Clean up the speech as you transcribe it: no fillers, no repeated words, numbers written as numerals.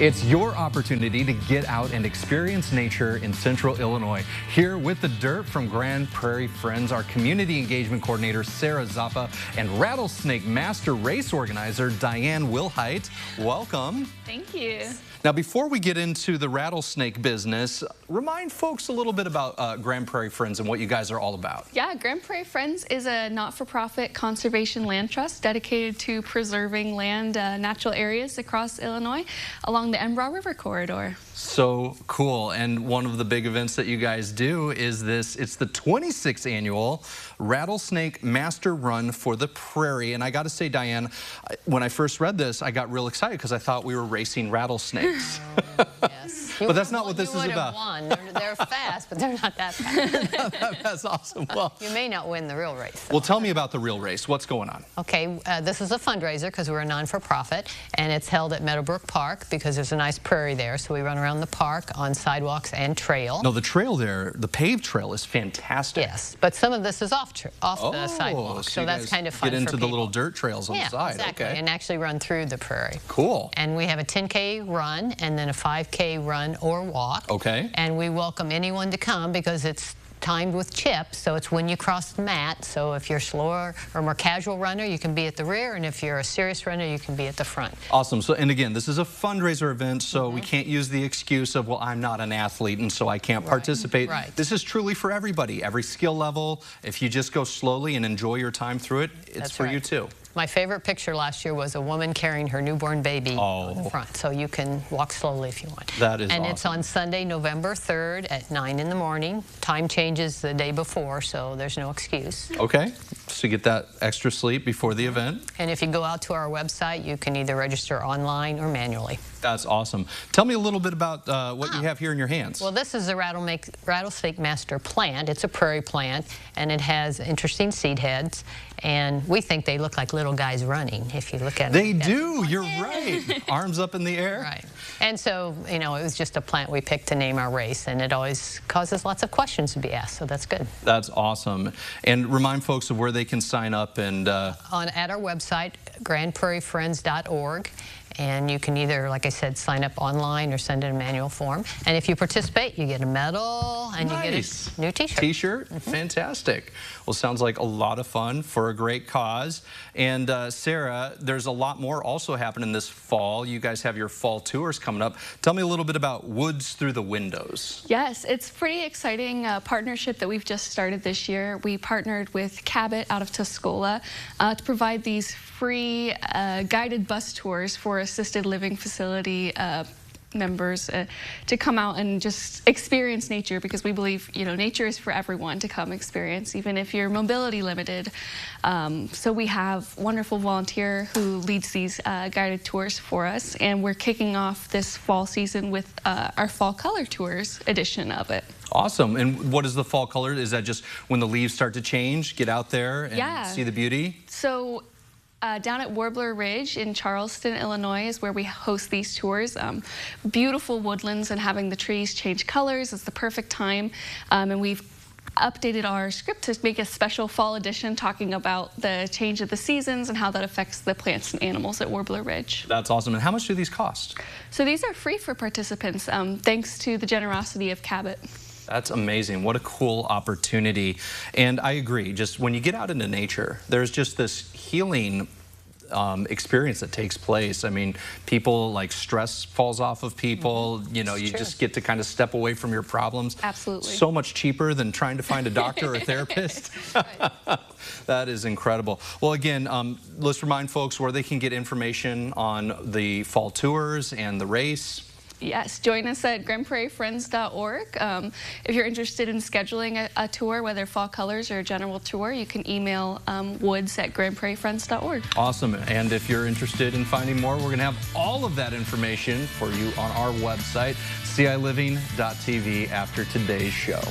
It's your opportunity to get out and experience nature in Central Illinois. Here with the dirt from Grand Prairie Friends, our community engagement coordinator, Sarah Zappa, and rattlesnake master race organizer, Diane Wilhite. Welcome. Thank you. Now, before we get into the rattlesnake business, remind folks a little bit about Grand Prairie Friends and what you guys are all about. Yeah, Grand Prairie Friends is a not-for-profit conservation land trust dedicated to preserving land, natural areas across Illinois along the Embraw River corridor. So cool. And one of the big events that you guys do is it's the 26th annual Rattlesnake Master Run for the Prairie. And I got to say, Diane, when I first read this, I got real excited because I thought we were racing rattlesnakes. Yes. But that's not what this is about. Won. They're fast, but they're not that fast. That's awesome. Well, you may not win the real race. Well, tell me about the real race. What's going on? Okay, this is a fundraiser because we're a non-for-profit, and it's held at Meadowbrook Park because there's a nice prairie there, so we run around the park on sidewalks and trail. No, the trail there, the paved trail, is fantastic. Yes, but some of this is off the sidewalk, so that's kind of fun get into for the little dirt trails on the side. Exactly, okay. and actually run through the prairie. Cool. And we have a 10K run and then a 5K run or walk. Okay. And we welcome anyone to come because it's timed with chips, so it's when you cross the mat. So if you're a slower or more casual runner, you can be at the rear, and if you're a serious runner, you can be at the front. Awesome. So, and again, this is a fundraiser event, so we can't use the excuse of, well, I'm not an athlete, and so I can't participate. Right. This is truly for everybody, every skill level. If you just go slowly and enjoy your time through it, it's for you too. My favorite picture last year was a woman carrying her newborn baby on the front, so you can walk slowly if you want. That is And awesome. it's on Sunday, November 3rd at 9 in the morning. Time changes the day before, so there's no excuse. Okay, so get that extra sleep before the event. And if you go out to our website, you can either register online or manually. That's awesome. Tell me a little bit about what you have here in your hands. Well, this is a rattlesnake master plant. It's a prairie plant, and it has interesting seed heads, and we think they look like little guys running if you look at them. They do. You're right. Arms up in the air. Right. And so, you know, it was just a plant we picked to name our race, and it always causes lots of questions to be asked, so that's good. That's awesome. And remind folks of where they can sign up and... At our website, grandprairiefriends.org. And you can either, like I said, sign up online or send in a manual form. And if you participate, you get a medal and you get a new T-shirt. T-shirt? Fantastic. Well, sounds like a lot of fun for a great cause. And Sarah, there's a lot more also happening this fall. You guys have your fall tours coming up. Tell me a little bit about Woods Through the Windows. Yes, it's a pretty exciting partnership that we've just started this year. We partnered with Cabot out of Tuscola to provide these free guided bus tours for assisted living facility members to come out and just experience nature, because we believe, you know, nature is for everyone to come experience, even if you're mobility limited. So we have a wonderful volunteer who leads these guided tours for us, and we're kicking off this fall season with our fall color tours edition of it. Awesome. And what is the fall color? Is that just when the leaves start to change, get out there and see the beauty? So down at Warbler Ridge in Charleston, Illinois is where we host these tours. Beautiful woodlands, and having the trees change colors is the perfect time. And we've updated our script to make a special fall edition talking about the change of the seasons and how that affects the plants and animals at Warbler Ridge. That's awesome. And how much do these cost? So these are free for participants, thanks to the generosity of Cabot. That's amazing. What a cool opportunity. And I agree, just when you get out into nature, there's just this healing experience that takes place. I mean, people, like, stress falls off of people. You know, you just get to kind of step away from your problems. Absolutely. So much cheaper than trying to find a doctor or a therapist. That is incredible. Well, again, let's remind folks where they can get information on the fall tours and the race. Yes, join us at grandprairiefriends.org. If you're interested in scheduling a tour, whether fall colors or a general tour, you can email woods@grandprairiefriends.org. Awesome. And if you're interested in finding more, we're going to have all of that information for you on our website, ciLiving.tv, after today's show.